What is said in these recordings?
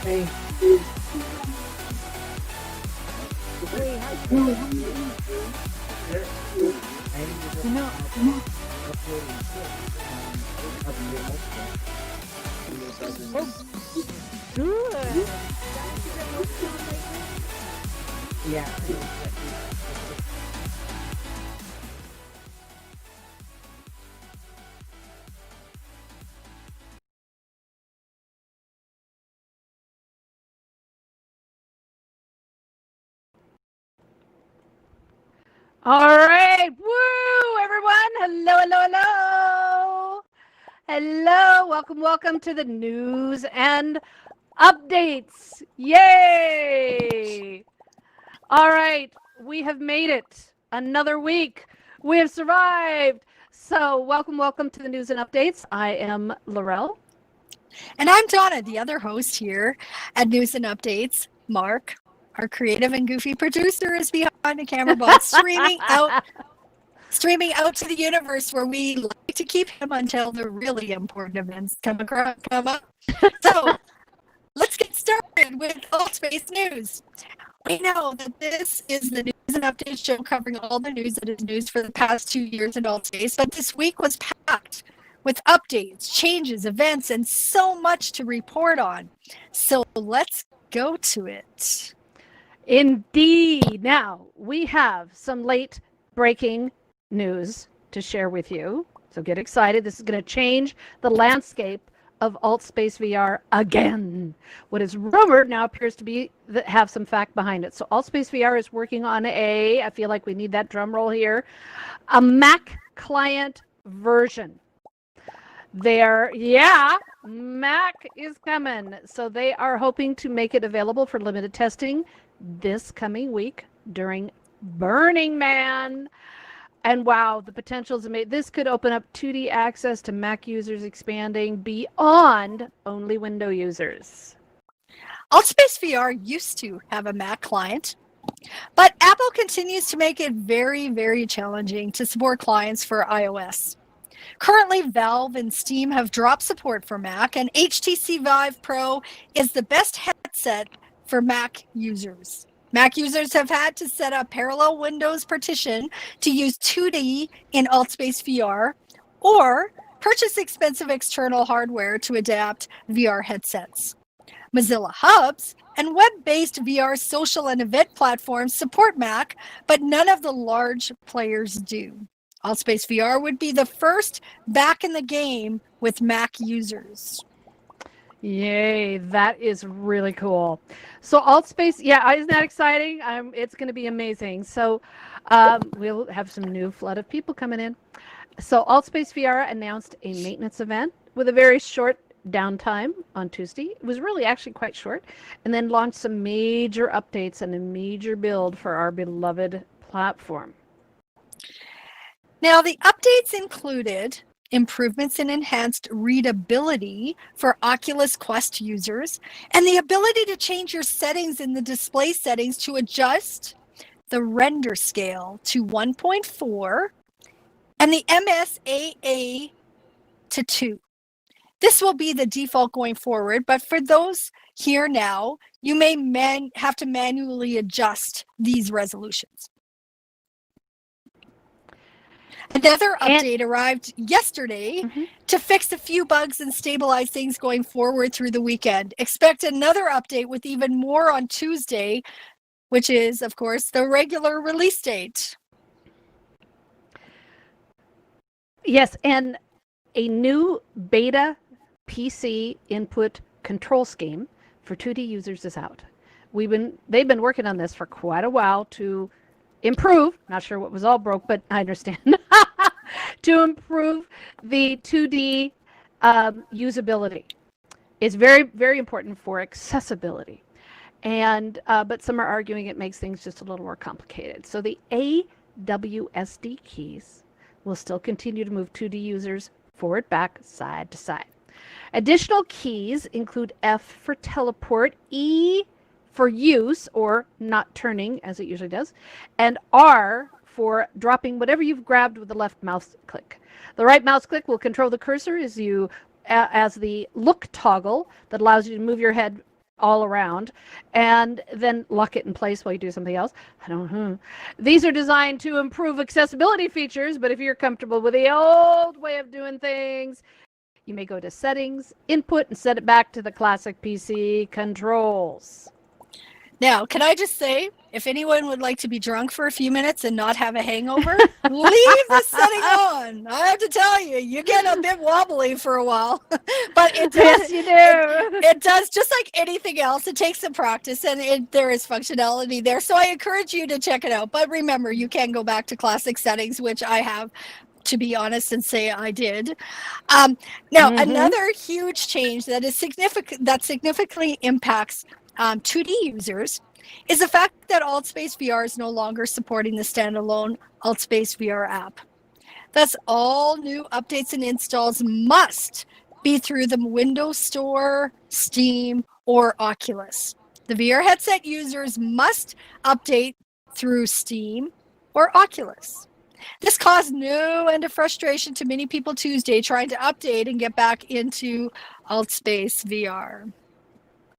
Hey. Good. Yeah. All right. Woo, everyone. Hello, hello, hello. Hello. Welcome, welcome to the news and updates. Yay. All right. We have made it. Another week. We have survived. So, welcome, welcome to the news and updates. I am Laurel. And I'm Donna, the other host here at News and Updates. Mark, our creative and goofy producer, is behind the camera box, streaming out to the universe, where we like to keep him until the really important events come up. So let's get started with Altspace News. We know that this is the News and Updates show covering all the news that is news for the past 2 years in Altspace, but this week was packed with updates, changes, events, and so much to report on. So let's go to it. Indeed. Now, we have some late breaking news to share with you. So get excited. This is going to change the landscape of Altspace VR again. What is rumored now appears to be that have some fact behind it. So Altspace VR is working on I feel like we need that drum roll here, a Mac client version. Mac is coming. So they are hoping to make it available for limited testing this coming week during Burning Man. And wow, the potential is amazing. This could open up 2D access to Mac users, expanding beyond only Windows users. Altspace VR used to have a Mac client, but Apple continues to make it very, very challenging to support clients for iOS. Currently, Valve and Steam have dropped support for Mac, and HTC Vive Pro is the best headset for Mac users. Mac users have had to set up parallel Windows partition to use 2D in Altspace VR, or purchase expensive external hardware to adapt VR headsets. Mozilla Hubs and web-based VR social and event platforms support Mac, but none of the large players do. Altspace VR would be the first back in the game with Mac users. Yay, that is really cool. So Altspace, isn't that exciting? It's going to be amazing. So we'll have some new flood of people coming in. So Altspace VR announced a maintenance event with a very short downtime on Tuesday. It was really actually quite short, and then launched some major updates and a major build for our beloved platform. Now, the updates included improvements in enhanced readability for Oculus Quest users, and the ability to change your settings in the display settings to adjust the render scale to 1.4 and the MSAA to 2. This will be the default going forward, but for those here now, you may have to manually adjust these resolutions. Another update arrived yesterday to fix a few bugs and stabilize things going forward through the weekend. Expect another update with even more on Tuesday, which is, of course, the regular release date. Yes, and a new beta PC input control scheme for 2D users is out. They've been working on this for quite a while to improve, not sure what was all broke, but I understand, to improve the 2D usability. It's very, very important for accessibility. And but some are arguing it makes things just a little more complicated. So the AWSD keys will still continue to move 2D users forward, back, side to side. Additional keys include F for teleport, E for use or not turning as it usually does, and R for dropping whatever you've grabbed with the left mouse click. The right mouse click will control the cursor as the look toggle that allows you to move your head all around and then lock it in place while you do something else. These are designed to improve accessibility features, but if you're comfortable with the old way of doing things, you may go to settings, input, and set it back to the classic PC controls. Now, can I just say, if anyone would like to be drunk for a few minutes and not have a hangover, leave the setting on. I have to tell you, you get a bit wobbly for a while. But it does, yes, you do. It does, just like anything else, it takes some practice, and there is functionality there. So I encourage you to check it out. But remember, you can go back to classic settings, which I have, to be honest, and say I did. Now, another huge change that is significantly impacts 2D users is the fact that AltSpace VR is no longer supporting the standalone AltSpace VR app. Thus, all new updates and installs must be through the Windows Store, Steam, or Oculus. The VR headset users must update through Steam or Oculus. This caused no end of frustration to many people Tuesday trying to update and get back into AltSpace VR.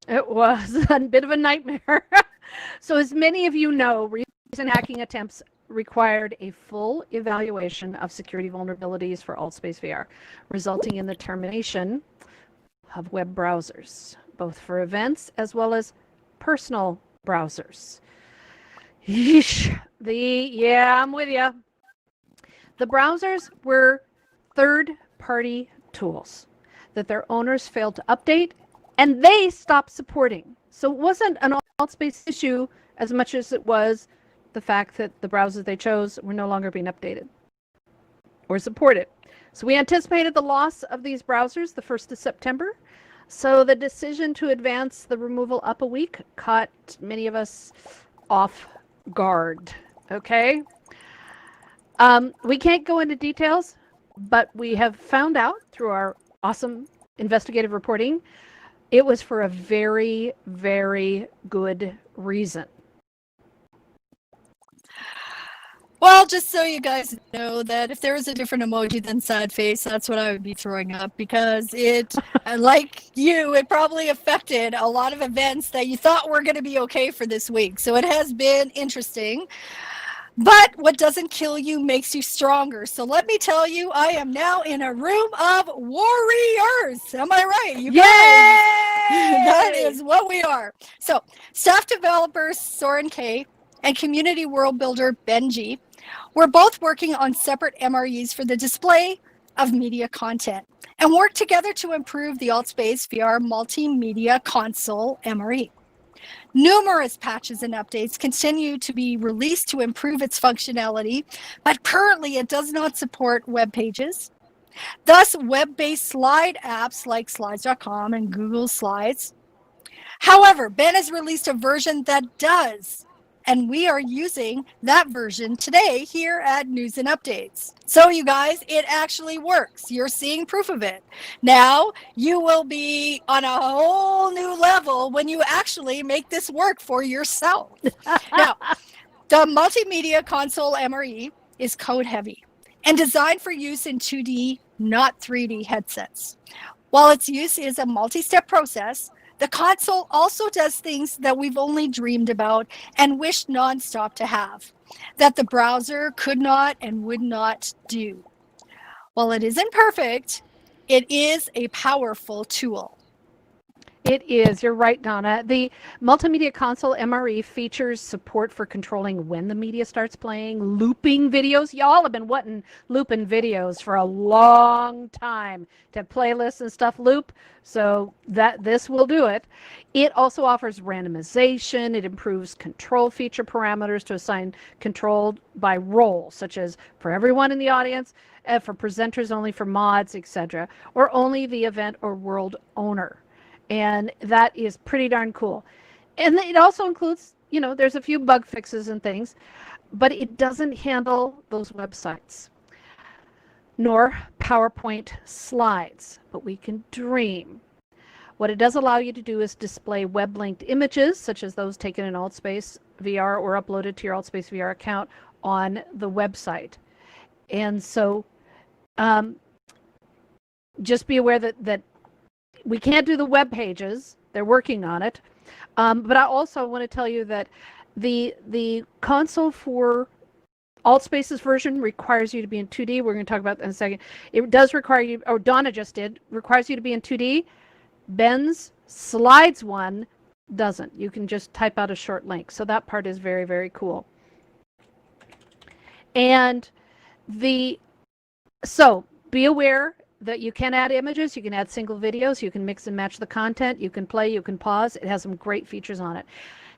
It was a bit of a nightmare. So as many of you know, recent hacking attempts required a full evaluation of security vulnerabilities for AltSpace VR, resulting in the termination of web browsers, both for events as well as personal browsers. Yeesh. I'm with you. The browsers were third-party tools that their owners failed to update, and they stopped supporting. So it wasn't an AltSpace issue as much as it was the fact that the browsers they chose were no longer being updated or supported. So we anticipated the loss of these browsers the 1st of September. So the decision to advance the removal up a week caught many of us off guard. Okay? We can't go into details, but we have found out through our awesome investigative reporting, it was for a very, very good reason. Well, just so you guys know that if there was a different emoji than sad face, that's what I would be throwing up, because it, like you, it probably affected a lot of events that you thought were going to be okay for this week. So it has been interesting. But what doesn't kill you makes you stronger. So let me tell you, I am now in a room of warriors. Am I right? You guys? That is what we are. So staff developers Soren K and community world builder Benji were both working on separate MREs for the display of media content and worked together to improve the AltSpace VR multimedia console MRE. Numerous patches and updates continue to be released to improve its functionality, but currently it does not support web pages. Thus, web-based slide apps like Slides.com and Google Slides. However, Ben has released a version that does, and we are using that version today here at News and Updates. So you guys, it actually works. You're seeing proof of it. Now, you will be on a whole new level when you actually make this work for yourself. Now, the multimedia console MRE is code heavy and designed for use in 2D, not 3D headsets. While its use is a multi-step process, the console also does things that we've only dreamed about and wished nonstop to have, that the browser could not and would not do. While it isn't perfect, it is a powerful tool. It is. You're right, Donna. The Multimedia Console MRE features support for controlling when the media starts playing, looping videos. Y'all have been wanting looping videos for a long time to playlists and stuff loop. So this will do it. It also offers randomization. It improves control feature parameters to assign control by role, such as for everyone in the audience, for presenters only, for mods, etc., or only the event or world owner. And that is pretty darn cool. And it also includes, there's a few bug fixes and things, but it doesn't handle those websites, nor PowerPoint slides, but we can dream. What it does allow you to do is display web-linked images, such as those taken in AltSpace VR or uploaded to your AltSpace VR account on the website. And so just be aware that we can't do the web pages. They're working on it. But I also want to tell you that the console for AltSpace's version requires you to be in 2D. We're going to talk about that in a second. It does require you, or Donna just did, requires you to be in 2D. Ben's Slides one doesn't. You can just type out a short link. So that part is very, very cool. And so be aware that you can add images, you can add single videos, you can mix and match the content, you can play, you can pause. It has some great features on it.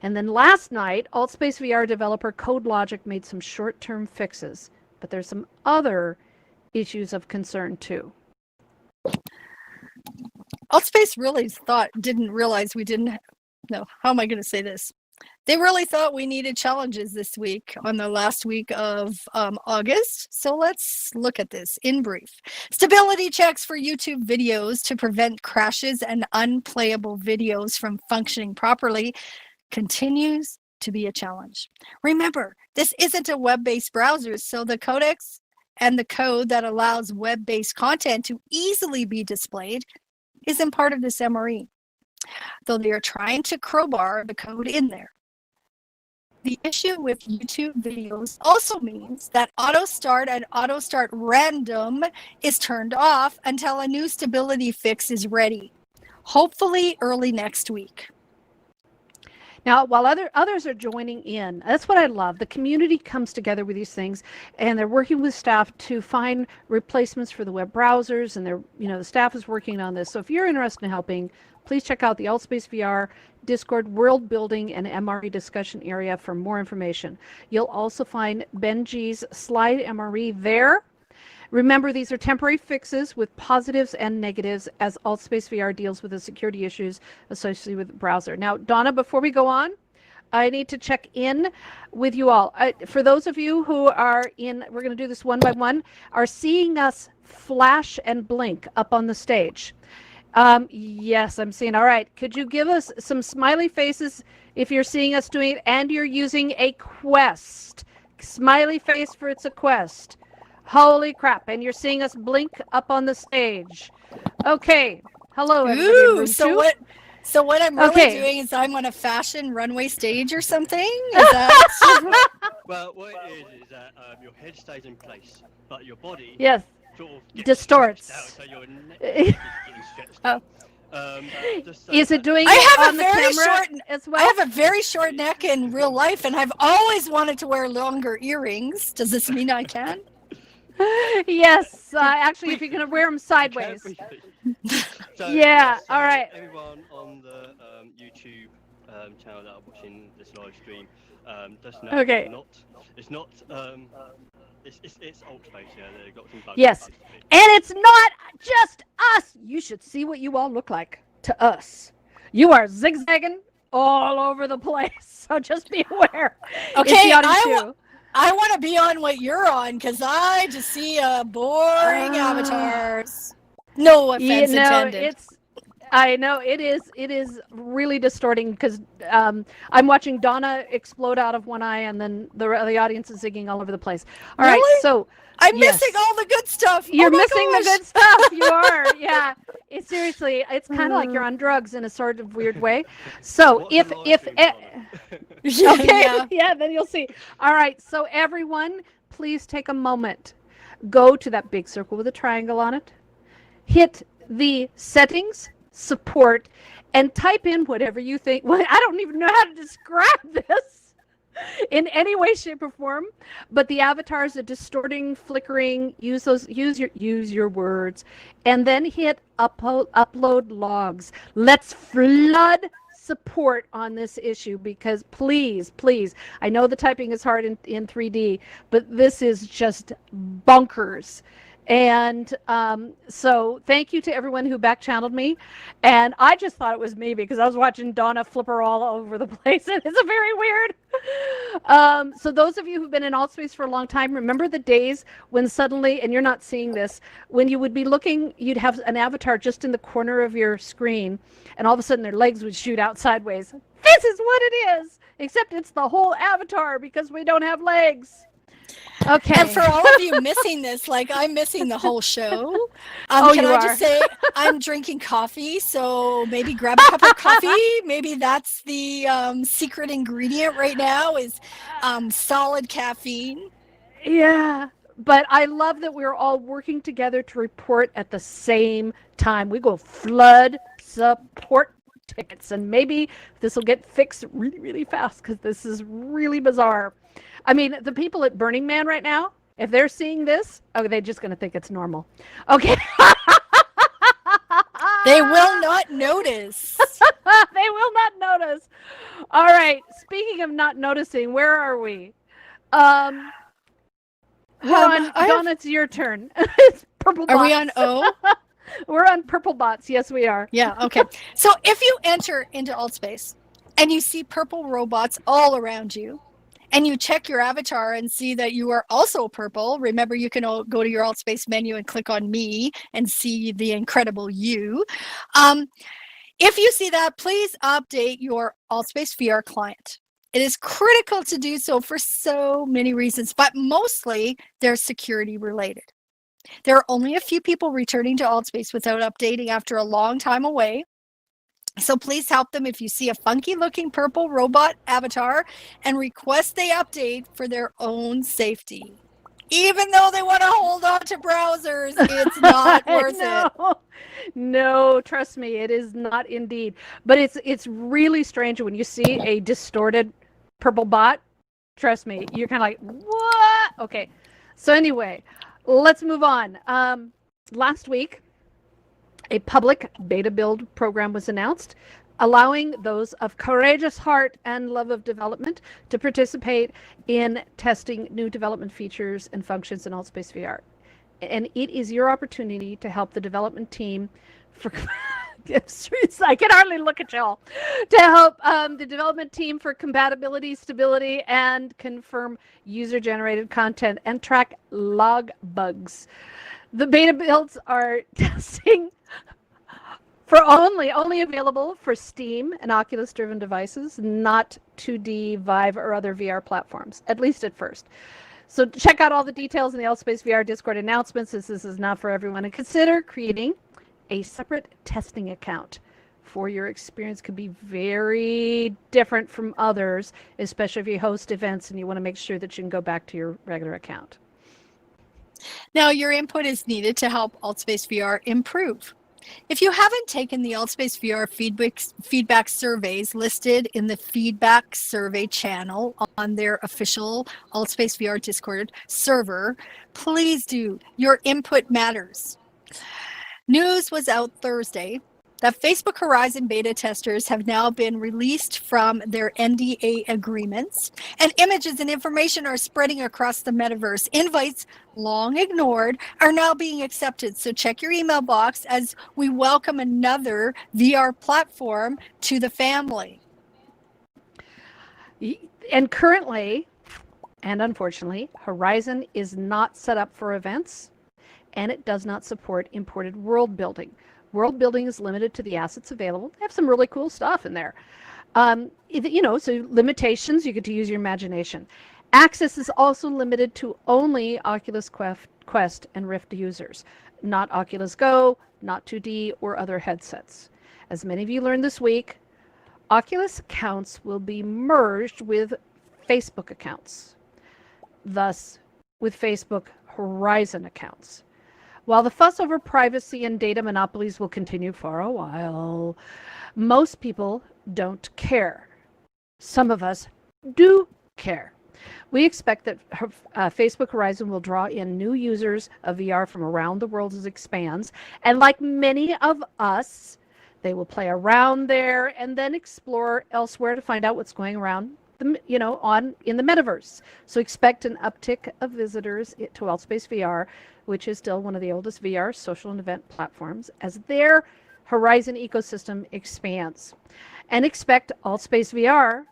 And then last night, AltSpace VR developer CodeLogic made some short-term fixes, but there's some other issues of concern too. AltSpace really didn't realize we didn't, no, how am I going to say this? They really thought we needed challenges this week on the last week of August. So let's look at this in brief. Stability checks for YouTube videos to prevent crashes and unplayable videos from functioning properly continues to be a challenge. Remember, this isn't a web-based browser, so the codecs and the code that allows web-based content to easily be displayed isn't part of this MRE, though they are trying to crowbar the code in there. The issue with YouTube videos also means that auto start and auto start random is turned off until a new stability fix is ready, hopefully early next week. Now, while others are joining in, that's what I love. The community comes together with these things, and they're working with staff to find replacements for the web browsers, and the staff is working on this. So if you're interested in helping, please check out the AltSpace VR Discord World Building and MRE discussion area for more information. You'll also find Benji's slide MRE there. Remember, these are temporary fixes with positives and negatives as AltSpace VR deals with the security issues associated with the browser. Now, Donna, before we go on, I need to check in with you all. For those of you who are we're going to do this one by one, are seeing us flash and blink up on the stage. Yes, I'm seeing. All right. Could you give us some smiley faces if you're seeing us doing it and you're using a Quest? Smiley face for it's a Quest. Holy crap. And you're seeing us blink up on the stage. Okay. Hello, everybody. Ooh, so what I'm really doing is I'm on a fashion runway stage or something? Is that... Well, what it is that your head stays in place, but your body sort of distorts. Out, so your neck is getting stretched out. Is it doing I it have on a the very camera short, as well? I have a very short neck in real life, and I've always wanted to wear longer earrings. Does this mean I can? Yes, actually, if you're going to wear them sideways. So, yeah, all right. Everyone on the YouTube channel that are watching this live stream, just know it's not it's AltSpace, yeah, they've got some bugs. Yes, and it's not just us. You should see what you all look like to us. You are zigzagging all over the place, so just be aware. Okay, I want to be on what you're on because I just see boring avatars. No offense intended. I know it is really distorting because I'm watching Donna explode out of one eye and then the audience is zigging all over the place. All right, so I'm missing all the good stuff. You're missing the good stuff. You are, yeah. Seriously, it's kind of like you're on drugs in a sort of weird way. So then you'll see. All right, so everyone, please take a moment. Go to that big circle with a triangle on it. Hit the settings, support, and type in whatever you think. Well, I don't even know how to describe this in any way, shape, or form, but the avatars are distorting, flickering. Use your words, and then hit upload logs. Let's flood support on this issue because please, I know the typing is hard in 3D, but this is just bonkers. And so thank you to everyone who back channeled me. And I just thought it was me because I was watching Donna flip her all over the place. And it's very weird. So those of you who've been in Altspace for a long time, remember the days when suddenly, and you're not seeing this, when you would be looking, you'd have an avatar just in the corner of your screen, and all of a sudden their legs would shoot out sideways. This is what it is, except it's the whole avatar because we don't have legs. Okay. And for all of you missing this, like I'm missing the whole show. Can I just say I'm drinking coffee, so maybe grab a cup of coffee. Maybe that's the secret ingredient right now is solid caffeine. Yeah, but I love that we're all working together to report at the same time. We go flood support tickets, and maybe this will get fixed really, really fast because this is really bizarre. I mean, the people at Burning Man right now, if they're seeing this, they're just going to think it's normal. Okay. They will not notice. They will not notice. All right. Speaking of not noticing, where are we? Donna, it's your turn. It's purple bots. Are we on O? We're on purple bots. Yes, we are. Yeah. Okay. So if you enter into Altspace and you see purple robots all around you, and you check your avatar and see that you are also purple, remember you can go to your Altspace menu and click on me and see the incredible you. If you see that, please update your Altspace VR client. It is critical to do so for so many reasons, but mostly they're security related. There are only a few people returning to Altspace without updating after a long time away. So please help them if you see a funky looking purple robot avatar and request they update for their own safety. Even though they want to hold on to browsers, it's not worth it. No, trust me, it is not indeed. But it's really strange when you see a distorted purple bot. Trust me, you're kind of like, what? Okay. So anyway, let's move on. Last week, a public beta build program was announced, allowing those of courageous heart and love of development to participate in testing new development features and functions in Altspace VR. And it is your opportunity to help the development team for I can hardly look at y'all, to help the development team for compatibility, stability, and confirm user-generated content and track log bugs. The beta builds are testing for only available for Steam and Oculus-driven devices, not 2D, Vive, or other VR platforms, at least at first. So check out all the details in the Altspace VR Discord announcements, as this is not for everyone. And consider creating a separate testing account for your experience. Could be very different from others, especially if you host events and you want to make sure that you can go back to your regular account. Now, your input is needed to help Altspace VR improve. If you haven't taken the Altspace VR feedback surveys listed in the feedback survey channel on their official Altspace VR Discord server, please do. Your input matters. News was out Thursday that Facebook Horizon beta testers have now been released from their NDA agreements, and images and information are spreading across the metaverse. Invites, long ignored, are now being accepted. So check your email box as we welcome another VR platform to the family. And currently, and unfortunately, Horizon is not set up for events, and it does not support imported world building. World building is limited to the assets available. They have some really cool stuff in there. So limitations, you get to use your imagination. Access is also limited to only Oculus Quest and Rift users, not Oculus Go, not 2D, or other headsets. As many of you learned this week, Oculus accounts will be merged with Facebook accounts, thus with Facebook Horizon accounts. While the fuss over privacy and data monopolies will continue for a while, most people don't care. Some of us do care. We expect that Facebook Horizon will draw in new users of VR from around the world as it expands. And like many of us, they will play around there and then explore elsewhere to find out what's going around in the metaverse. So expect an uptick of visitors to Altspace VR, which is still one of the oldest VR social and event platforms, as their Horizon ecosystem expands. And expect Altspace VR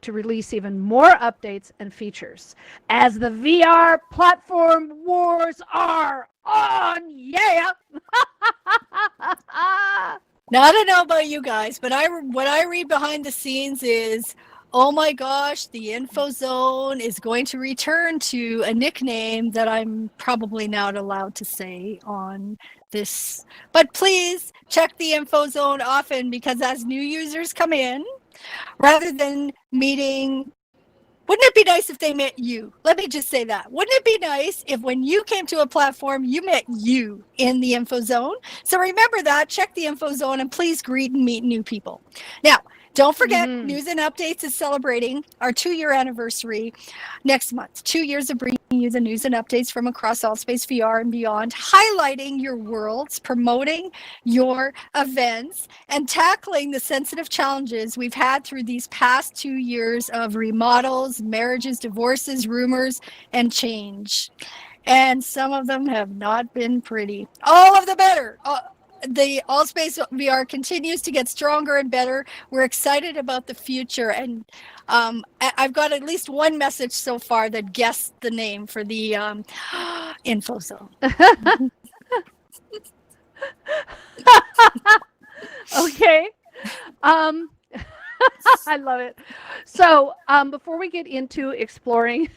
to release even more updates and features as the VR platform wars are on. Yeah. Now, I don't know about you guys, but what I read behind the scenes is, oh my gosh, the InfoZone is going to return to a nickname that I'm probably not allowed to say on this. But please check the InfoZone often, because as new users come in, rather than meeting, wouldn't it be nice if they met you? Let me just say that. Wouldn't it be nice if when you came to a platform, you met you in the InfoZone? So remember that, check the InfoZone, and please greet and meet new people. Now, don't forget, News and Updates is celebrating our 2-year anniversary next month. 2 years of bringing you the news and updates from across AltSpace VR and beyond, highlighting your worlds, promoting your events, and tackling the sensitive challenges we've had through these past 2 years of remodels, marriages, divorces, rumors, and change. And some of them have not been pretty. All of the better. The AltSpace VR continues to get stronger and better. We're excited about the future, and I've got at least one message so far that guessed the name for the InfoZone. Okay. I love it. So before we get into exploring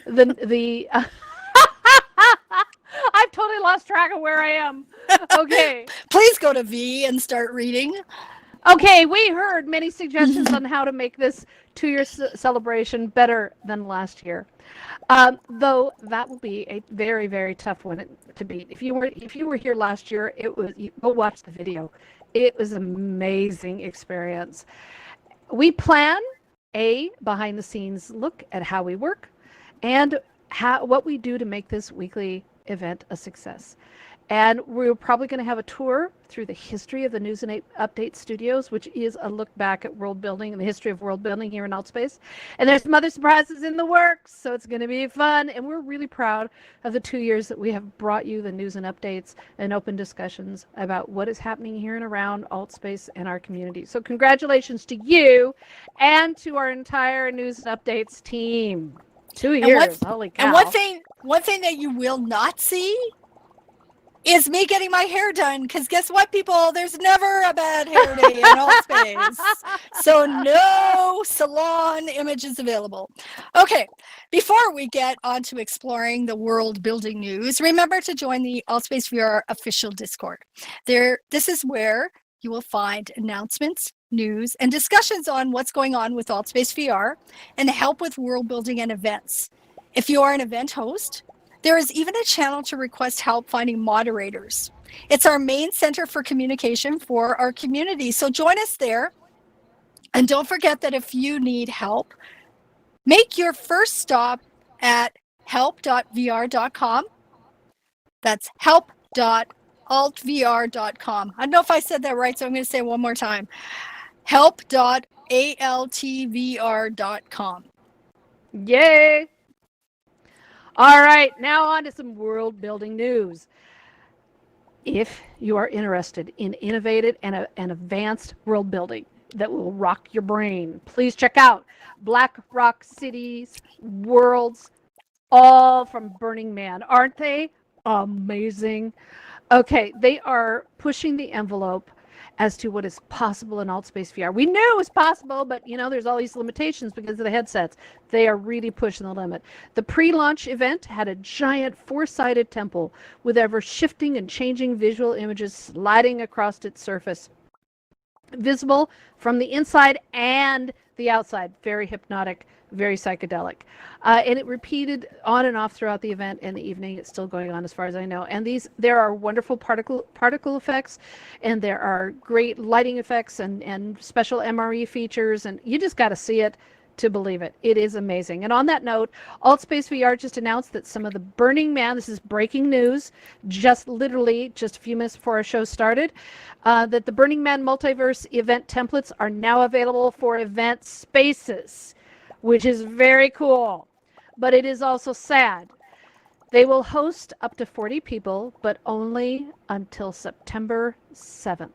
the I've totally lost track of where I am. Okay. Please go to V and start reading. Okay, we heard many suggestions on how to make this 2-year celebration better than last year. Though that will be a very, very tough one to beat. If you were here last year, go watch the video. It was an amazing experience. We plan a behind the scenes look at how we work and what we do to make this weekly event a success. And we're probably going to have a tour through the history of the News and Update Studios, which is a look back at world building and the history of world building here in AltSpace. And there's some other surprises in the works, so it's going to be fun. And we're really proud of the 2 years that we have brought you the news and updates and open discussions about what is happening here and around AltSpace and our community. So congratulations to you and to our entire News and Updates team. 2 years, holy cow. And one thing that you will not see is me getting my hair done, because guess what, people? There's never a bad hair day in AltSpace. So no salon images available. Okay, before we get on to exploring the world building news, remember to join the AltSpace VR official Discord. This is where you will find announcements, news, and discussions on what's going on with AltSpace VR and help with world building and events. If you are an event host, there is even a channel to request help finding moderators. It's our main center for communication for our community. So join us there. And don't forget that if you need help, make your first stop at help.vr.com. That's help.altvr.com. I don't know if I said that right, so I'm going to say it one more time. help.altvr.com. Yay! All right, now on to some world building news. If you are interested in innovative and advanced world building that will rock your brain, please check out Black Rock Cities Worlds, all from Burning Man. Aren't they amazing? Okay, they are pushing the envelope as to what is possible in AltSpace VR. We knew it was possible, but there's all these limitations because of the headsets. They are really pushing the limit. The pre-launch event had a giant 4-sided temple with ever shifting and changing visual images sliding across its surface, visible from the inside and the outside. Very hypnotic, very psychedelic. And it repeated on and off throughout the event and the evening. It's still going on as far as I know. And there are wonderful particle effects, and there are great lighting effects and special MRE features, and you just got to see it to believe it. It is amazing. And on that note, AltSpace VR just announced that some of the Burning Man, this is breaking news, literally just a few minutes before our show started, that the Burning Man Multiverse event templates are now available for event spaces, which is very cool. But it is also sad. They will host up to 40 people, but only until September 7th,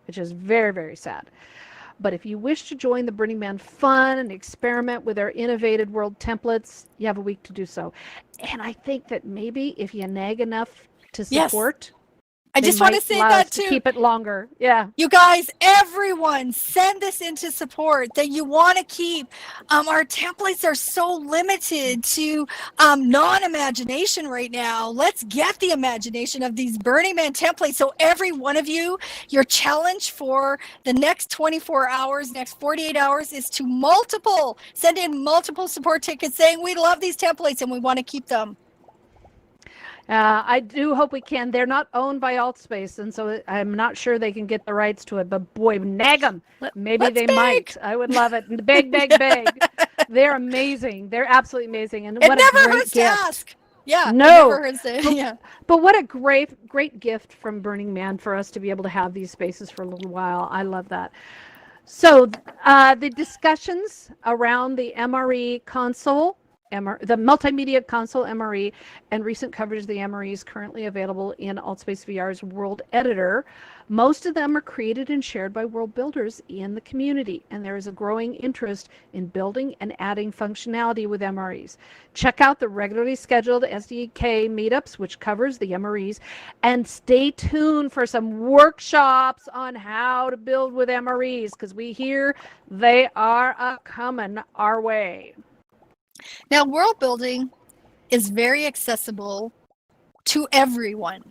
which is very, very sad. But if you wish to join the Burning Man fun and experiment with our innovative world templates, you have a week to do so. And I think that maybe if you nag enough to support, I just want to say that too. Keep it longer. Yeah. You guys, everyone, send this into support that you want to keep. Our templates are so limited to non-imagination right now. Let's get the imagination of these Burning Man templates. So every one of you, your challenge for the next 24 hours, next 48 hours is to send in multiple support tickets saying we love these templates and we want to keep them. I do hope we can. They're not owned by Altspace, and so I'm not sure they can get the rights to it. But boy, nag them. Maybe they might. I would love it. Beg. They're amazing. They're absolutely amazing. And what a great gift. Ask. Yeah. No. It never hurts to, yeah. But what a great gift from Burning Man for us to be able to have these spaces for a little while. I love that. So the discussions around the MRE console, the multimedia console MRE, and recent coverage of the MRE is currently available in Altspace VR's World Editor. Most of them are created and shared by world builders in the community, and there is a growing interest in building and adding functionality with MREs. Check out the regularly scheduled SDK meetups, which covers the MREs, and stay tuned for some workshops on how to build with MREs, because we hear they are coming our way. Now, world building is very accessible to everyone.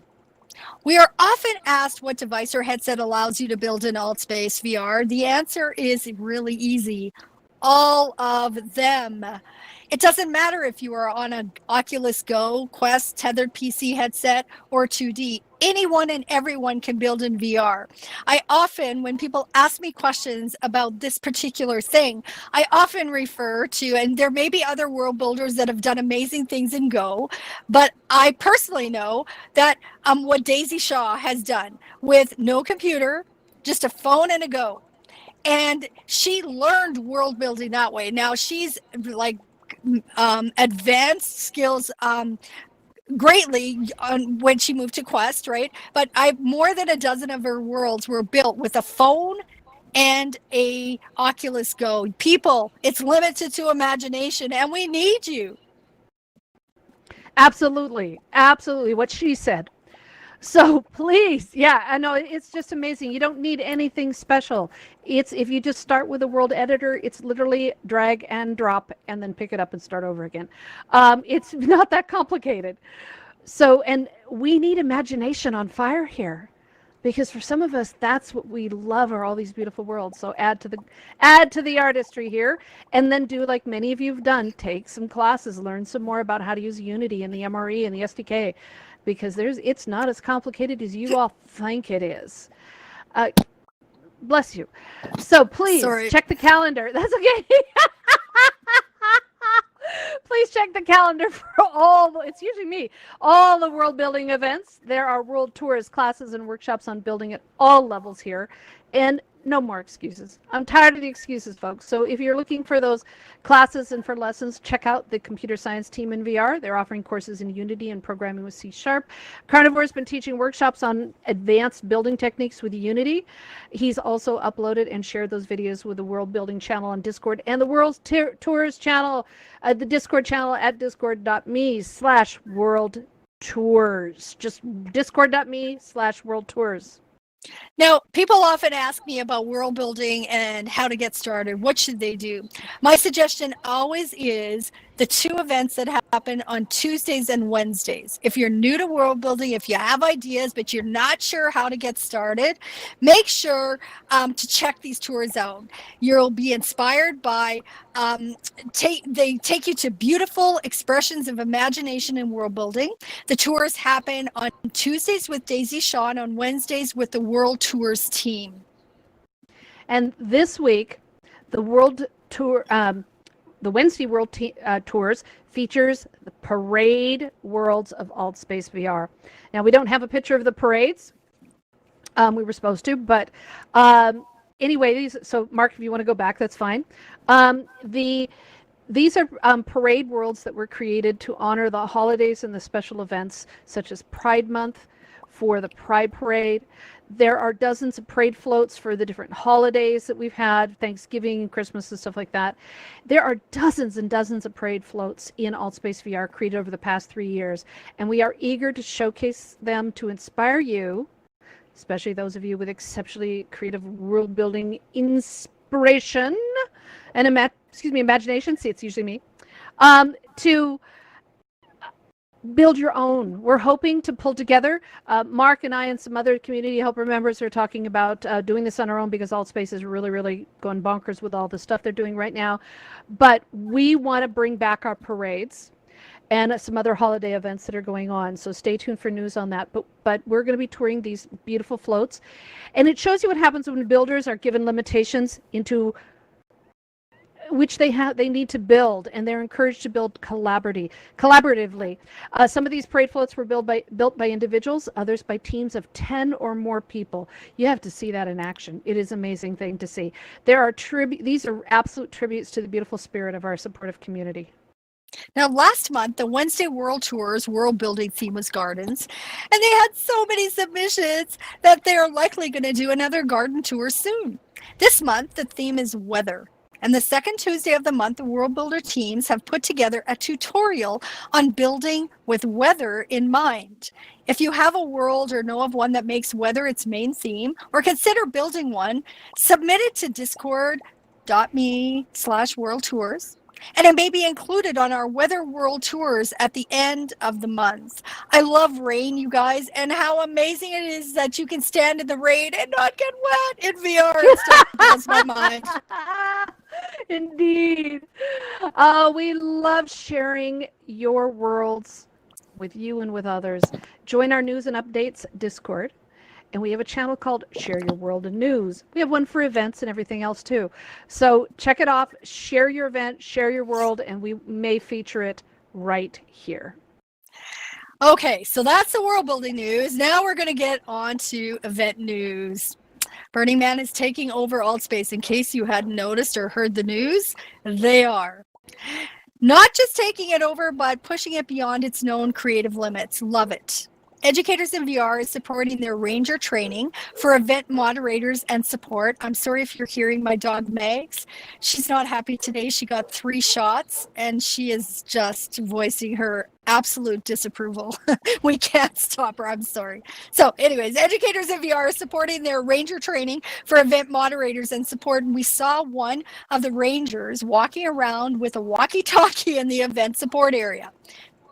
We are often asked what device or headset allows you to build in Altspace VR. The answer is really easy. All of them. It doesn't matter if you are on an Oculus Go, Quest, tethered PC headset, or 2D. Anyone and everyone can build in VR. I often, when people ask me questions about this particular thing, I often refer to, and there may be other world builders that have done amazing things in Go, but I personally know that what Daisy Shaw has done with no computer, just a phone and a Go. And she learned world building that way. Now she's like advanced skills greatly when she moved to Quest, right? But more than a dozen of her worlds were built with a phone and a Oculus Go. People, it's limited to imagination, and we need you. Absolutely, what she said. So please, yeah, I know it's just amazing. You don't need anything special. It's if you just start with a world editor, it's literally drag and drop and then pick it up and start over again. It's not that complicated. So, and we need imagination on fire here, because for some of us, that's what we love, are all these beautiful worlds. So add to the artistry here, and then do like many of you have done, take some classes, learn some more about how to use Unity and the MRE and the SDK. Because it's not as complicated as you all think it is. Bless you. So please check the calendar. That's okay. Please check the calendar for it's usually me, all the world building events. There are world tours, classes, and workshops on building at all levels here. And no more excuses. I'm tired of the excuses, folks. So if you're looking for those classes and for lessons, check out the computer science team in VR. They're offering courses in Unity and programming with C#. Carnivore's been teaching workshops on advanced building techniques with Unity. He's also uploaded and shared those videos with the World Building channel on Discord and the World Tours channel, the Discord channel at discord.me/world tours. Just discord.me/world tours. Now, people often ask me about world building and how to get started. What should they do? My suggestion always is the two events that happen on Tuesdays and Wednesdays. If you're new to world building, if you have ideas, but you're not sure how to get started, make sure to check these tours out. You'll be inspired by, they take you to beautiful expressions of imagination in world building. The tours happen on Tuesdays with Daisy Shaw and on Wednesdays with the World Tours team. And this week, the World Tour, the Wednesday World Tours features the parade worlds of Altspace VR. Now, we don't have a picture of the parades. We were supposed to, but anyway, so Mark, if you want to go back, that's fine. These are parade worlds that were created to honor the holidays and the special events such as Pride Month, for the Pride Parade. There are dozens of parade floats for the different holidays that we've had, Thanksgiving and Christmas and stuff like that. There are dozens and dozens of parade floats in AltSpace VR created over the past 3 years, and we are eager to showcase them to inspire you, especially those of you with exceptionally creative world-building inspiration and imagination. See, it's usually me. To build your own. We're hoping to pull together. Mark and I and some other community helper members are talking about doing this on our own because AltSpace is really, really going bonkers with all the stuff they're doing right now. But we want to bring back our parades and some other holiday events that are going on. So stay tuned for news on that. But we're going to be touring these beautiful floats. And it shows you what happens when builders are given limitations into which they need to build, and they're encouraged to build collaboratively. Some of these parade floats were built by individuals, others by teams of 10 or more people. You have to see that in action. It is an amazing thing to see. These are absolute tributes to the beautiful spirit of our supportive community. Now, last month, the Wednesday World Tours world building theme was gardens, and they had so many submissions that they're likely going to do another garden tour soon. This month, the theme is weather. And the second Tuesday of the month, the World Builder teams have put together a tutorial on building with weather in mind. If you have a world or know of one that makes weather its main theme, or consider building one, submit it to discord.me/worldtours. And it may be included on our Weather World Tours at the end of the month. I love rain, you guys, and how amazing it is that you can stand in the rain and not get wet in VR. It still blows my mind. Indeed. We love sharing your worlds with you and with others. Join our news and updates Discord. And we have a channel called Share Your World and News. We have one for events and everything else too. So check it off, share your event, share your world, and we may feature it right here. Okay, so that's the world building news. Now we're going to get on to event news. Burning Man is taking over AltSpace. In case you hadn't noticed or heard the news, they are. Not just taking it over, but pushing it beyond its known creative limits. Love it. Educators in VR is supporting their Ranger training for event moderators and support. I'm sorry if you're hearing my dog Megs. She's not happy today. She got 3 shots and she is just voicing her absolute disapproval. We can't stop her. I'm sorry. So anyways, educators in VR are supporting their Ranger training for event moderators and support. And we saw one of the Rangers walking around with a walkie-talkie in the event support area.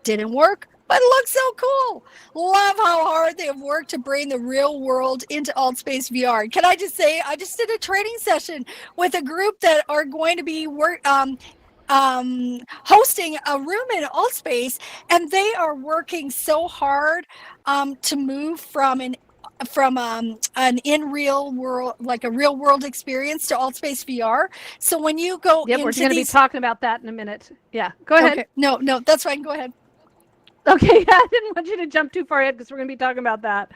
Didn't work. But it looks so cool. Love how hard they have worked to bring the real world into AltSpace VR. Can I just say, I just did a training session with a group that are going to be hosting a room in AltSpace, and they are working so hard to move from an in real world, like a real world experience, to AltSpace VR. So when you go into we're going to be talking about that in a minute. Yeah, go ahead. Okay. No, that's fine. Go ahead. Okay, I didn't want you to jump too far ahead because we're going to be talking about that.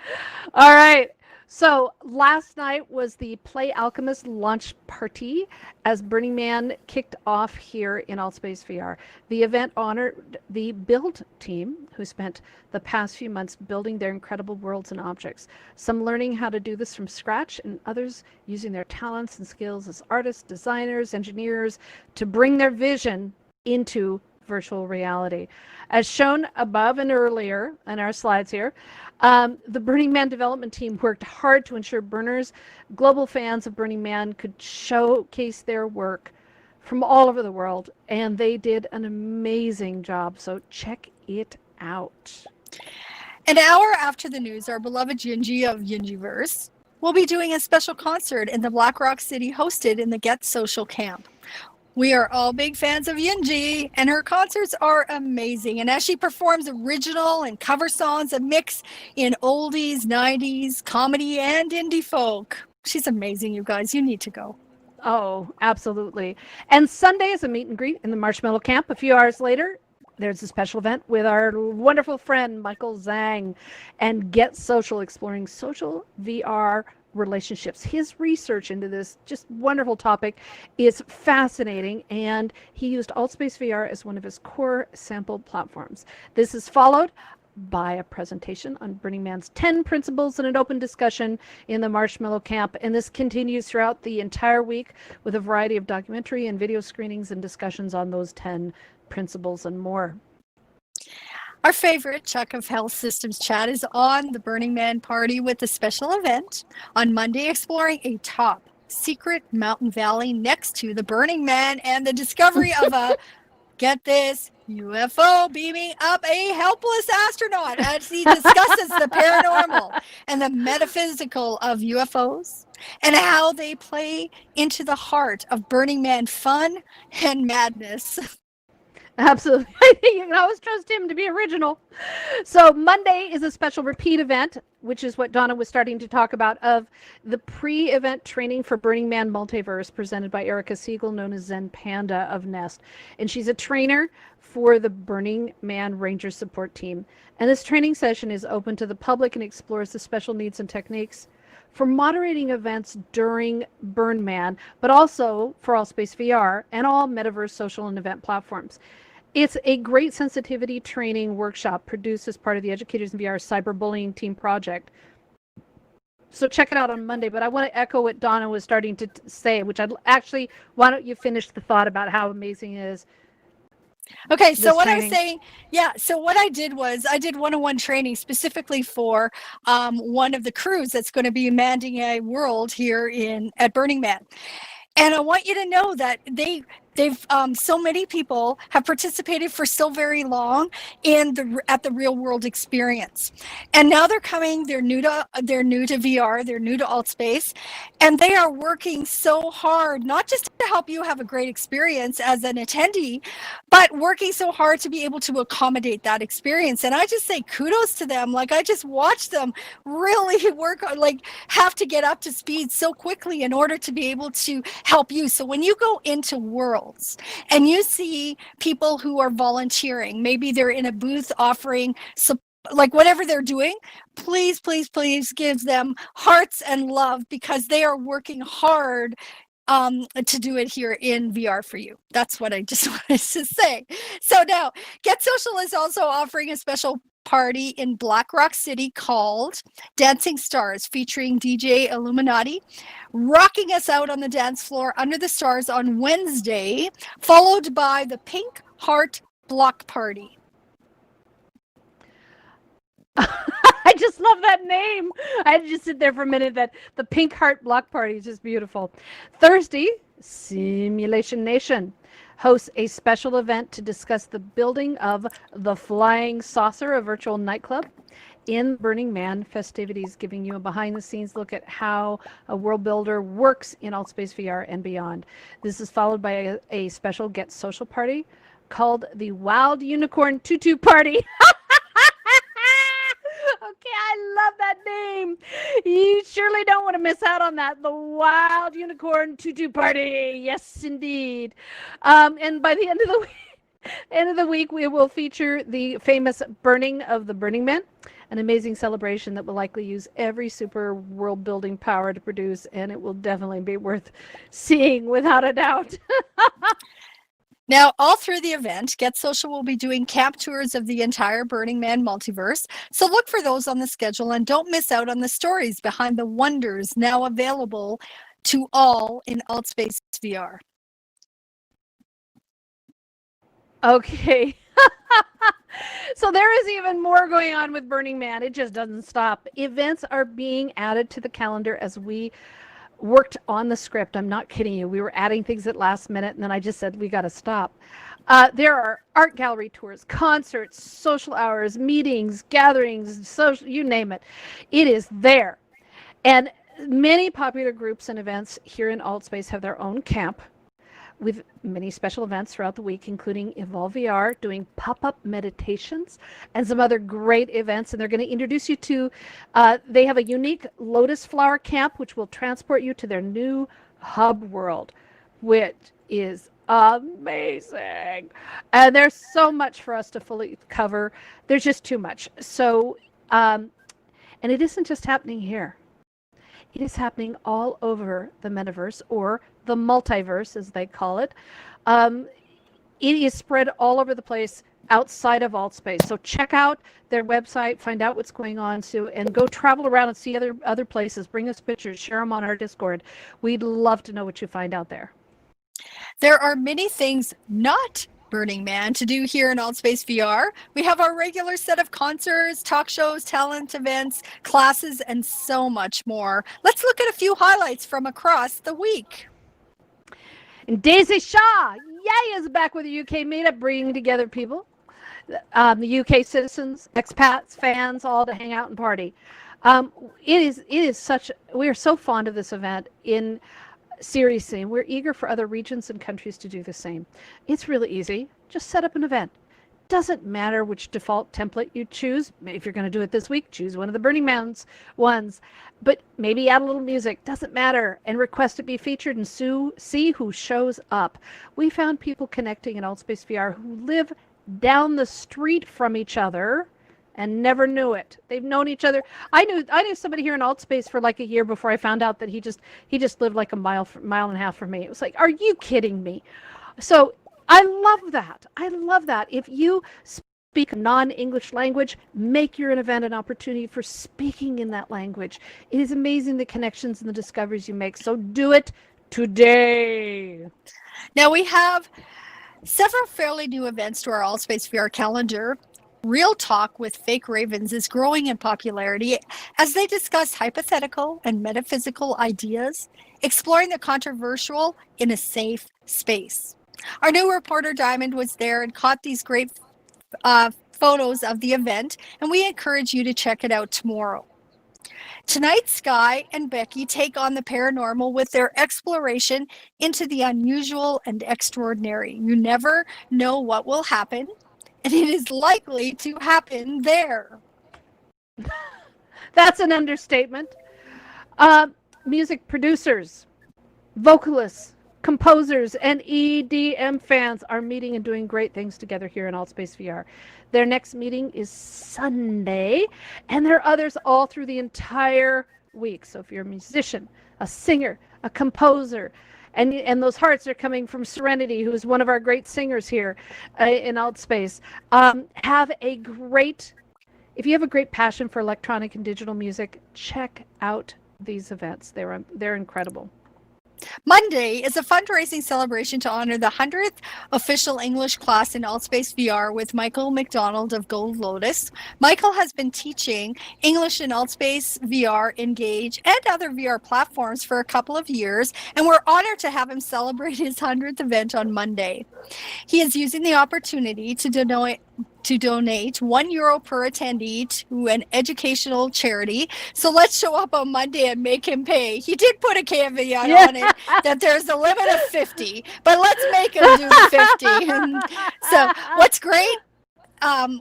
All right. So last night was the Play Alchemist launch party as Burning Man kicked off here in AltSpace VR. The event honored the build team who spent the past few months building their incredible worlds and objects. Some learning how to do this from scratch, and others using their talents and skills as artists, designers, engineers to bring their vision into virtual reality. As shown above and earlier in our slides here, the Burning Man development team worked hard to ensure burners, global fans of Burning Man, could showcase their work from all over the world, and they did an amazing job. So check it out. An hour after the news, our beloved Yunji of Yunjiverse will be doing a special concert in the Black Rock City hosted in the Get Social camp. We are all big fans of Yunji, and her concerts are amazing. And as she performs original and cover songs, a mix in oldies, 90s, comedy, and indie folk. She's amazing, you guys. You need to go. Oh, absolutely. And Sunday is a meet and greet in the Marshmallow Camp. A few hours later, there's a special event with our wonderful friend, Michael Zhang, and Get Social, exploring social VR relationships. His research into this just wonderful topic is fascinating, and he used AltSpace VR as one of his core sample platforms. This is followed by a presentation on Burning Man's 10 principles and an open discussion in the Marshmallow Camp. And this continues throughout the entire week with a variety of documentary and video screenings and discussions on those 10 principles and more. Our favorite Chuck of Health Systems chat is on the Burning Man party with a special event on Monday exploring a top secret mountain valley next to the Burning Man and the discovery of a, get this, UFO beaming up a helpless astronaut as he discusses the paranormal and the metaphysical of UFOs and how they play into the heart of Burning Man fun and madness. Absolutely. I think you can always trust him to be original. So Monday is a special repeat event, which is what Donna was starting to talk about, of the pre-event training for Burning Man Multiverse presented by Erica Siegel, known as Zen Panda of Nest. And she's a trainer for the Burning Man Ranger support team. And this training session is open to the public and explores the special needs and techniques for moderating events during Burn Man, but also for AltSpace VR and all Metaverse social and event platforms. It's a great sensitivity training workshop produced as part of the Educators in VR cyberbullying team project. So check it out on Monday, but I want to echo what Donna was starting to say, which I'd actually, why don't you finish the thought about how amazing it is? Okay, so what I was saying, so what I did was I did one-on-one training specifically for one of the crews that's going to be manning a world here at Burning Man. And I want you to know that they've so many people have participated for so very long at the real world experience, and now they're coming. They're new to VR. They're new to AltSpace, and they are working so hard, not just to help you have a great experience as an attendee, but working so hard to be able to accommodate that experience. And I just say kudos to them. Like, I just watch them really work, like have to get up to speed so quickly in order to be able to help you. So when you go into worlds and you see people who are volunteering, maybe they're in a booth offering like whatever they're doing, please, please, please give them hearts and love, because they are working hard to do it here in VR for you. That's what I just wanted to say. So now, Get Social is also offering a special party in Black Rock City called Dancing Stars, featuring DJ Illuminati rocking us out on the dance floor under the stars on Wednesday, followed by the Pink Heart Block Party. I just love that name. I had to just sit there for a minute. That the Pink Heart Block Party is just beautiful. Thursday, Simulation Nation hosts a special event to discuss the building of the Flying Saucer, a virtual nightclub in Burning Man festivities, giving you a behind-the-scenes look at how a world builder works in AltSpace VR and beyond. This is followed by a special Get Social party called the Wild Unicorn Tutu Party. Okay, I love that name. You surely don't want to miss out on that. The Wild Unicorn Tutu Party. Yes, indeed. And by the end of the week, we will feature the famous Burning of the Burning Man, an amazing celebration that will likely use every super world building power to produce, and it will definitely be worth seeing without a doubt. Now, all through the event, Get Social will be doing camp tours of the entire Burning Man multiverse. So look for those on the schedule and don't miss out on the stories behind the wonders now available to all in AltSpace VR. Okay. So there is even more going on with Burning Man. It just doesn't stop. Events are being added to the calendar as we worked on the script. I'm not kidding you. We were adding things at last minute, and then I just said, we got to stop. There are art gallery tours, concerts, social hours, meetings, gatherings, social, you name it. It is there. And many popular groups and events here in AltSpace have their own camp with many special events throughout the week, including Evolve VR doing pop-up meditations and some other great events. And they're going to introduce you to, they have a unique lotus flower camp, which will transport you to their new hub world, which is amazing. And there's so much for us to fully cover. There's just too much. So, and it isn't just happening here. It is happening all over the metaverse, or the multiverse, as they call it. it is spread all over the place outside of AltSpace. So check out their website, find out what's going on, and go travel around and see other places. Bring us pictures, share them on our Discord. We'd love to know what you find out there. There are many things not Burning Man to do here in AltSpace VR. We have our regular set of concerts, talk shows, talent events, classes, and so much more. Let's look at a few highlights from across the week. And Daisy Shaw, yay, is back with the UK meetup, bringing together people, the UK citizens, expats, fans, all to hang out and party. It is such, we are so fond of this event in Seriously, and we're eager for other regions and countries to do the same. It's really easy. Just set up an event. Doesn't matter which default template you choose. If you're going to do it this week, choose one of the Burning Man's ones, but maybe add a little music. Doesn't matter. And request it be featured and see who shows up. We found people connecting in AltSpace VR who live down the street from each other and never knew it. They've known each other. I knew somebody here in AltSpace for like a year before I found out that he just lived like a mile and a half from me. It was like, are you kidding me? So I love that. I love that. If you speak a non-English language, make your event an opportunity for speaking in that language. It is amazing the connections and the discoveries you make. So do it today. Now we have several fairly new events to our AltSpace VR calendar. Real Talk with Fake Ravens is growing in popularity as they discuss hypothetical and metaphysical ideas, exploring the controversial in a safe space. Our new reporter Diamond was there and caught these great photos of the event, and we encourage you to check it out tomorrow. Tonight, Sky and Becky take on the paranormal with their exploration into the unusual and extraordinary. You never know what will happen, and it is likely to happen there. That's an understatement. Music producers, vocalists, composers, and EDM fans are meeting and doing great things together here in AltSpace VR. Their next meeting is Sunday, and there are others all through the entire week. So if you're a musician, a singer, a composer, and those hearts are coming from Serenity, who is one of our great singers here in AltSpace. If you have a great passion for electronic and digital music, check out these events. They're incredible. Monday is a fundraising celebration to honor the 100th official English class in AltSpace VR with Michael McDonald of Gold Lotus. Michael has been teaching English in AltSpace VR, Engage, and other VR platforms for a couple of years, and we're honored to have him celebrate his 100th event on Monday. He is using the opportunity to donate €1 per attendee to an educational charity. So let's show up on Monday and make him pay. He did put a caveat on it that there's a limit of 50, but let's make him do the 50. So what's great?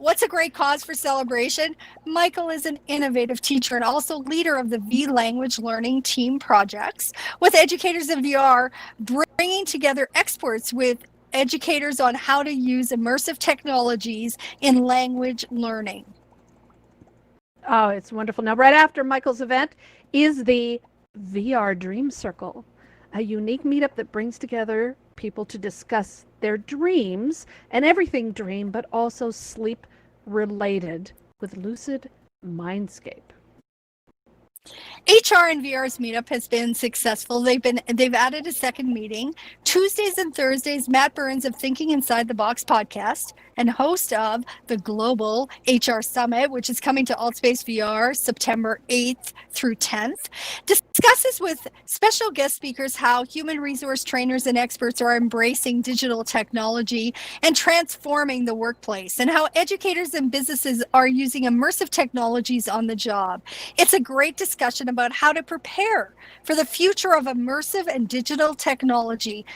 What's a great cause for celebration? Michael is an innovative teacher and also leader of the V Language Learning Team projects with educators in VR, bringing together experts with educators on how to use immersive technologies in language learning. Oh, it's wonderful. Now, right after Michael's event is the VR Dream Circle, a unique meetup that brings together people to discuss their dreams and everything dream, but also sleep related with Lucid Mindscape. HR and VR's meetup has been successful. They've added a second meeting. Tuesdays and Thursdays, Matt Burns of Thinking Inside the Box podcast and host of the Global HR Summit, which is coming to AltSpace VR September 8th through 10th, discusses with special guest speakers how human resource trainers and experts are embracing digital technology and transforming the workplace, and how educators and businesses are using immersive technologies on the job. It's a great discussion about how to prepare for the future of immersive and digital technology.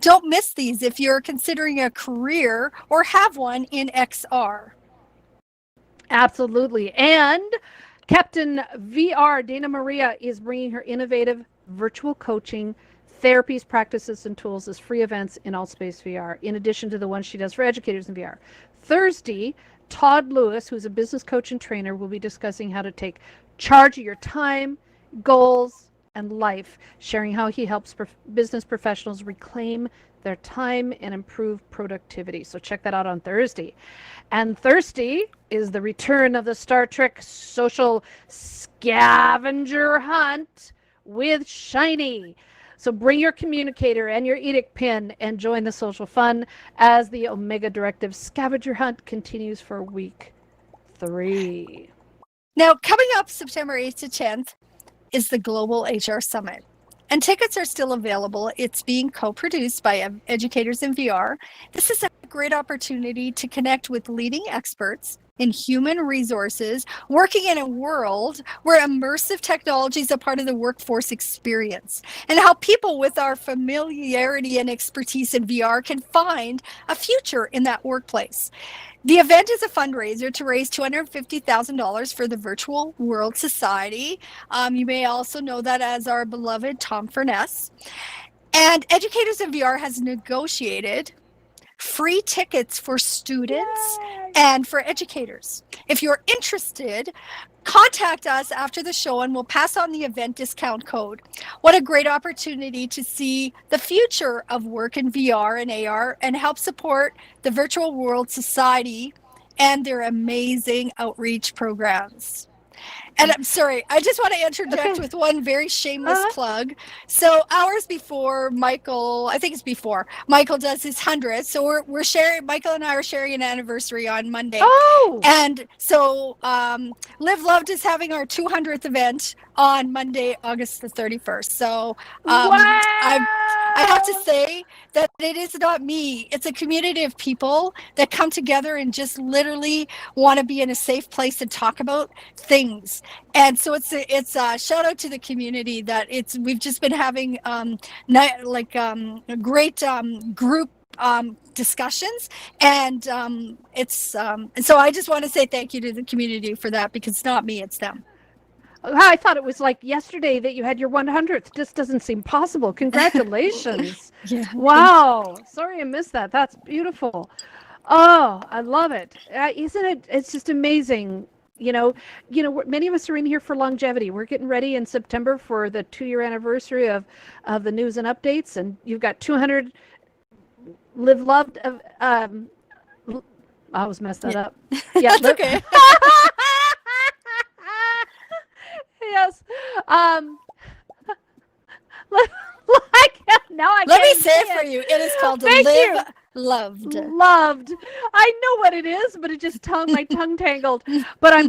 Don't miss these if you're considering a career or have one in XR. Absolutely. And Captain VR, Dana Maria, is bringing her innovative virtual coaching, therapies, practices, and tools as free events in AltSpace VR, in addition to the ones she does for educators in VR. Thursday, Todd Lewis, who's a business coach and trainer, will be discussing how to take charge of your time, goals, and life, sharing how he helps business professionals reclaim their time and improve productivity. So check that out on Thursday. And Thursday is the return of the Star Trek social scavenger hunt with Shiny. So bring your communicator and your edict pin and join the social fun as the Omega Directive scavenger hunt continues for week 3. Now, coming up September 8th to 10th is the Global HR Summit. And tickets are still available. It's being co-produced by Educators in VR. This is a great opportunity to connect with leading experts in human resources working in a world where immersive technology is a part of the workforce experience, and how people with our familiarity and expertise in VR can find a future in that workplace. The event is a fundraiser to raise $250,000 for the Virtual World Society. You may also know that as our beloved Tom Furness. And Educators in VR has negotiated free tickets for students and for educators. If you're interested, contact us after the show and we'll pass on the event discount code. What a great opportunity to see the future of work in VR and AR and help support the Virtual World Society and their amazing outreach programs. And I'm sorry, I just want to interject with one very shameless plug. So hours before Michael, I think it's before, Michael does his 100th. So we're sharing, Michael and I are sharing an anniversary on Monday. Oh! And so Live Loved is having our 200th event on Monday, August the 31st. So I have to say that it is not me. It's a community of people that come together and just literally want to be in a safe place and talk about things. And so it's a shout out to the community that we've just been having great group discussions, and so I just want to say thank you to the community for that, because it's not me, it's them. I thought it was like yesterday that you had your 100th. Just doesn't seem possible. Congratulations. Yeah. Wow. Sorry I missed that. That's beautiful. Oh, I love it. Isn't it? It's just amazing. You know, many of us are in here for longevity. We're getting ready in September for the 2-year anniversary of the news and updates. And you've got 200 Live Loved. I always messed that up. Yeah, that's okay. Yes. Now I Let me can't say it for you. It is called Live Loved. Loved. I know what it is, but it just my tongue tangled. But I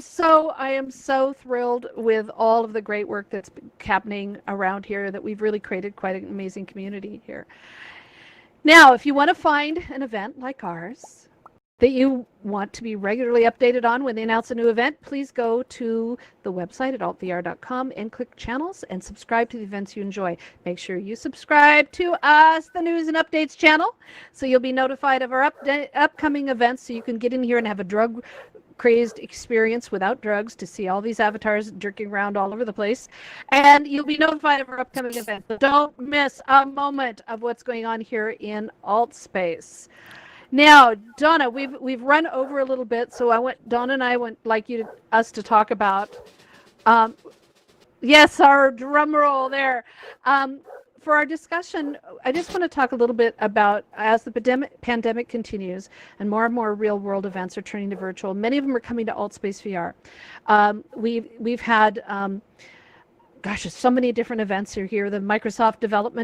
am so thrilled with all of the great work that's happening around here, that we've really created quite an amazing community here. Now, if you want to find an event like ours that you want to be regularly updated on when they announce a new event, please go to the website at altvr.com and click channels and subscribe to the events you enjoy. Make sure you subscribe to us, the News and Updates channel, so you'll be notified of our upcoming events, so you can get in here and have a drug-crazed experience without drugs to see all these avatars jerking around all over the place. And you'll be notified of our upcoming events. So don't miss a moment of what's going on here in AltSpace. Now, Donna, we've run over a little bit, so Donna and I would like us to talk about, yes, our drum roll there. For our discussion, I just want to talk a little bit about, as the pandemic continues and more real world events are turning to virtual, many of them are coming to AltSpace VR. We've had gosh, there's so many different events here. The Microsoft Developer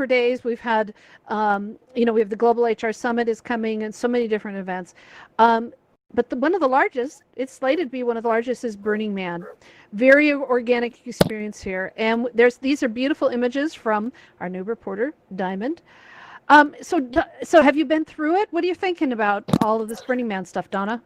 Days. We've had, we have the Global HR Summit is coming, and so many different events. But one of the largest, it's slated to be one of the largest, is Burning Man. Very organic experience here. And these are beautiful images from our new reporter, Diamond. So have you been through it? What are you thinking about all of this Burning Man stuff, Donna?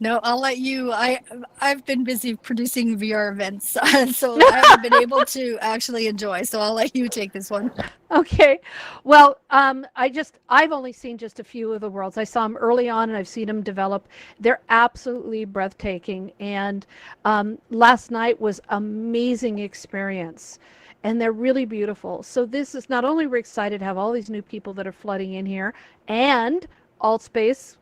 No, I'll let you. I've been busy producing VR events, so I haven't been able to actually enjoy. So I'll let you take this one. Okay. Well, I've only seen just a few of the worlds. I saw them early on, and I've seen them develop. They're absolutely breathtaking. And last night was amazing experience, and they're really beautiful. So this is not only we're excited to have all these new people that are flooding in here, and AltSpace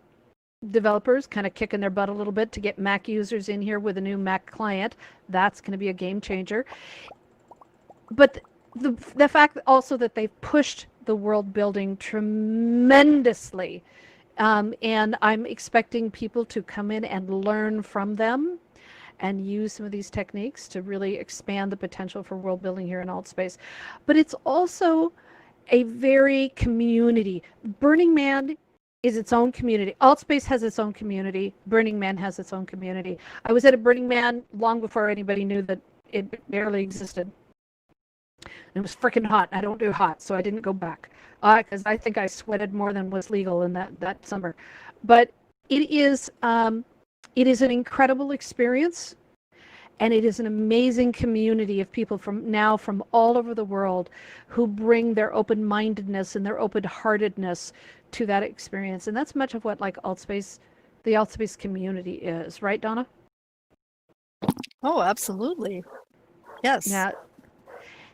developers kind of kicking their butt a little bit to get Mac users in here with a new Mac client. That's going to be a game changer. But the fact also that they've pushed the world building tremendously. And I'm expecting people to come in and learn from them and use some of these techniques to really expand the potential for world building here in AltSpace. But it's also a very community. Burning Man is its own community. AltSpace has its own community. Burning Man has its own community. I was at a Burning Man long before anybody knew that it barely existed. It was freaking hot. I don't do hot, so I didn't go back because I think I sweated more than was legal in that summer. But it is an incredible experience, and it is an amazing community of people from all over the world who bring their open-mindedness and their open-heartedness to that experience. And that's much of what the AltSpace community is, right, Donna? Oh, absolutely. Yes. Yeah.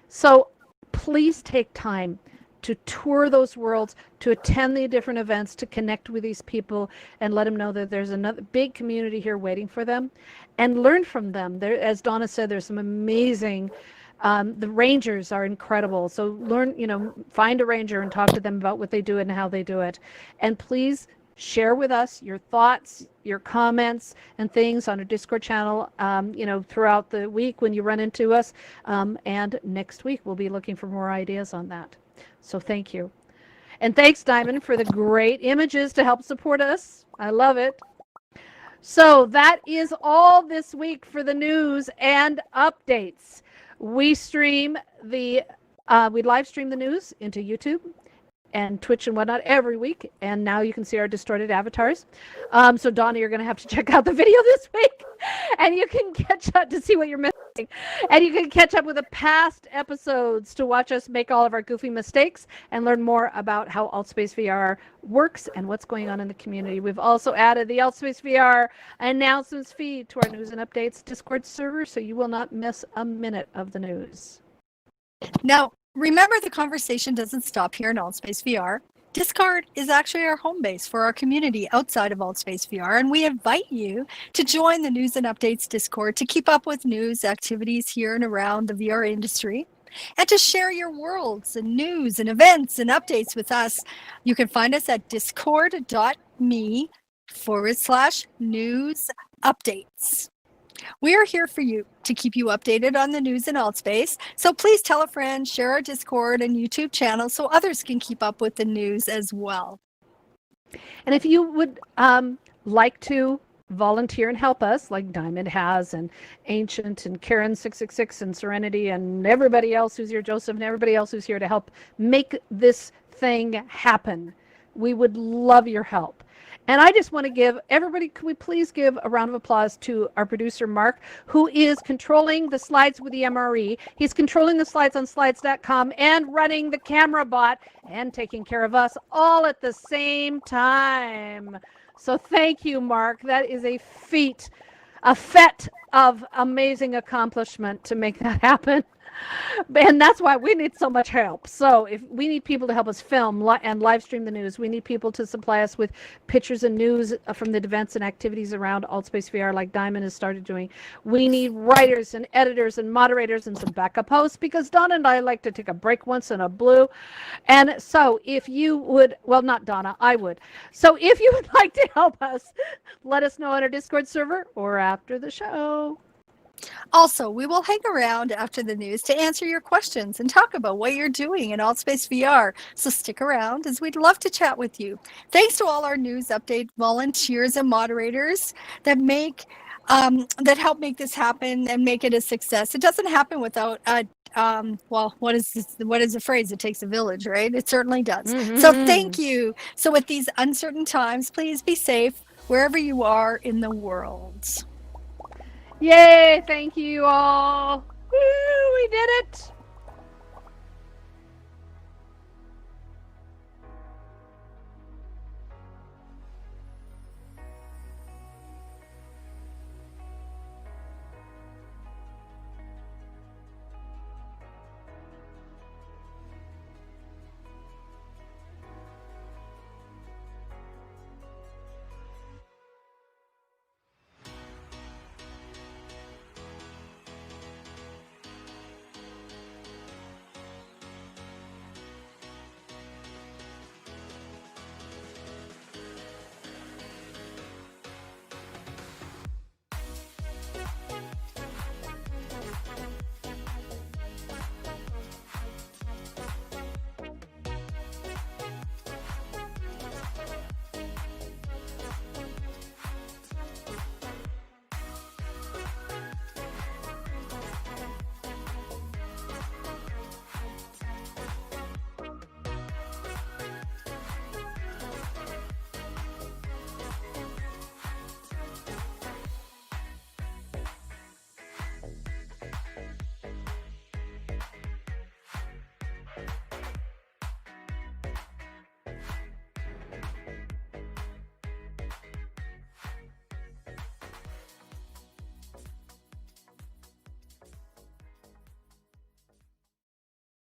So please take time to tour those worlds, to attend the different events, to connect with these people and let them know that there's another big community here waiting for them, and learn from them. There, as Donna said, there's some amazing, the rangers are incredible. So find a ranger and talk to them about what they do and how they do it. And please share with us your thoughts, your comments, and things on our Discord channel, throughout the week when you run into us. And next week, we'll be looking for more ideas on that. So thank you. And thanks, Diamond, for the great images to help support us. I love it. So that is all this week for the news and updates. We live stream the news into YouTube and Twitch and whatnot every week, and now you can see our distorted avatars. So Donna, you're going to have to check out the video this week, and you can catch up to see what you're missing, and you can catch up with the past episodes to watch us make all of our goofy mistakes and learn more about how AltSpace VR works and what's going on in the community. We've also added the AltSpace VR announcements feed to our news and updates Discord server, so you will not miss a minute of the news. Now, remember, the conversation doesn't stop here in AltSpace VR. Discord is actually our home base for our community outside of AltSpace VR, and we invite you to join the News and Updates Discord to keep up with news activities here and around the VR industry, and to share your worlds and news and events and updates with us. You can find us at discord.me/news updates. We are here for you to keep you updated on the news in AltSpace. So please tell a friend, share our Discord and YouTube channel so others can keep up with the news as well. And if you would like to volunteer and help us, like Diamond has, and Ancient, and Karen666, and Serenity, and everybody else who's here, Joseph, and everybody else who's here to help make this thing happen, we would love your help. And I just want to give everybody, could we please give a round of applause to our producer, Mark, who is controlling the slides with the MRE. He's controlling the slides on slides.com and running the camera bot and taking care of us all at the same time. So thank you, Mark. That is a feat of amazing accomplishment to make that happen. And that's why we need so much help. So if we need people to help us film and live stream the news, we need people to supply us with pictures and news from the events and activities around AltSpace VR, like Diamond has started doing. We need writers and editors and moderators and some backup hosts, because Donna and I like to take a break once in a blue. And so if you would, well, not Donna, I would. So if you would like to help us, let us know on our Discord server or after the show. Also, we will hang around after the news to answer your questions and talk about what you're doing in AltSpace VR. So stick around, as we'd love to chat with you. Thanks to all our news update volunteers and moderators that help make this happen and make it a success. It doesn't happen without what is the phrase? It takes a village, right? It certainly does. Mm-hmm. So thank you. So with these uncertain times, please be safe wherever you are in the world. Yay, thank you all. Woo, we did it.